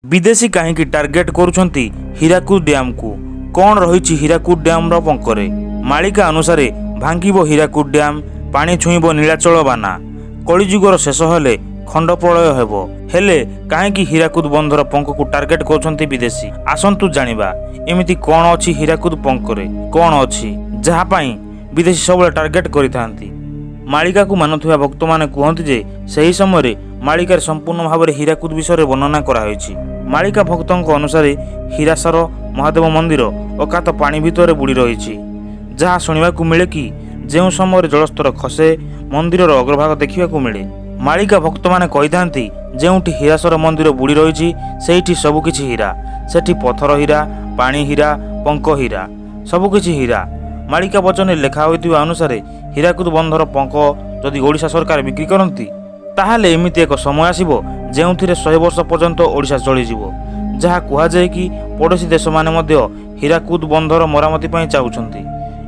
विदेशी कहीं target करुछंती Hirakud dam को कौन रही हीराकुद डैम पंकरे मालिका अनुसार भांगिब हीराकुद डैम पानी छुईब नीलाचल बाना कलिजुगर शेष हेले खंड प्रलय हेबो हेले कहीं हीराकुद बंधर पंख को टार्गेट करुछंती विदेशी आसंतु जानिबा एमिति कौन अछि हीराकुद पंकरे कौन अछि जहापाई विदेशी सब टार्गेट करिथांती मालिका को मानुवा भक्त मैंने कहते जे सही समय मालिकार संपूर्ण भाव में हीराकुद विषय वर्णना कराई। मालिका भक्तों अनुसार हीरासर महादेव मंदिर अकात पानी भितर बुड़ी रही जहाँ शुणा मिले कि जो समय जलस्तर खसे मंदिर अग्रभाग देखा मिले। मालिका भक्त मैंने कही जो हीरासर मंदिर बुड़ी रही से सबकि हीरा सेठी पथर हीरा पानी हीरा पंक हीरा सबकि हीरा। मालिका वचन लेखा होइतिबा अनुसार हीराकुद बंधर पंख जदि ओडिशा सरकार बिक्री करती ताहाले एमिति एक समय आसिबो जेउथिरे 100 वर्ष पर्यंत ओडिशा चली जिवो जहाँ कहुए कि पड़ोशी देश माने मध्य हीराकुद बंधर मरामती पई चाहुछंती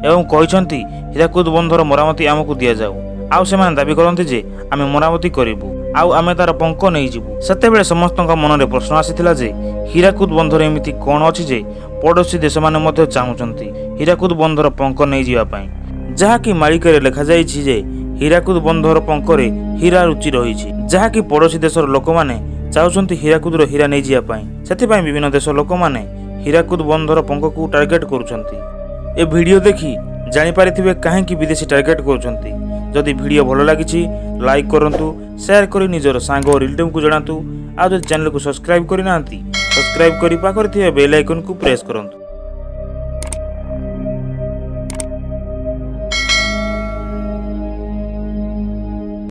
एवं कहिसंती हीराकुद बंधर मरामती आमको दिया जाऊ आउ सेमाने दाबी करंती जे आमे मरामती करिवु आउ आमे तार पंख नै जिवु। सेतेबेले समस्तक मनरे प्रश्न आसीथिला जे हीराकुद बंधर एमिति कोन अछि जे पड़ोशी देश माने मध्य चाहुछंती हीराकुद बंधर पंख नै जिवा पई जहाँकि मालिकारे लेखा जाइछि जे हीराकुद बंधर पंखरे हीरा रुचि रही जहाँकि पड़ोशी देशर लोक माने चाहुछंती हीराकुदर हीरा नै जिवा पई सेतिपई विभिन्न देश लोक माने हीराकुद बंधर पंख को टार्गेट करुछंती। ए वीडियो देखि जानि पारिथिबे काहेकि विदेशी टार्गेट करुछंती। जदि वीडियो भल लागिछि लाइक करंतु शेयर करि निजर सांग और रिलेटिव को जणातु आ जदि चैनल को सब्सक्राइब करि नांती सब्सक्राइब करि पाखरे थिबा बेल आइकन को प्रेस करंतु।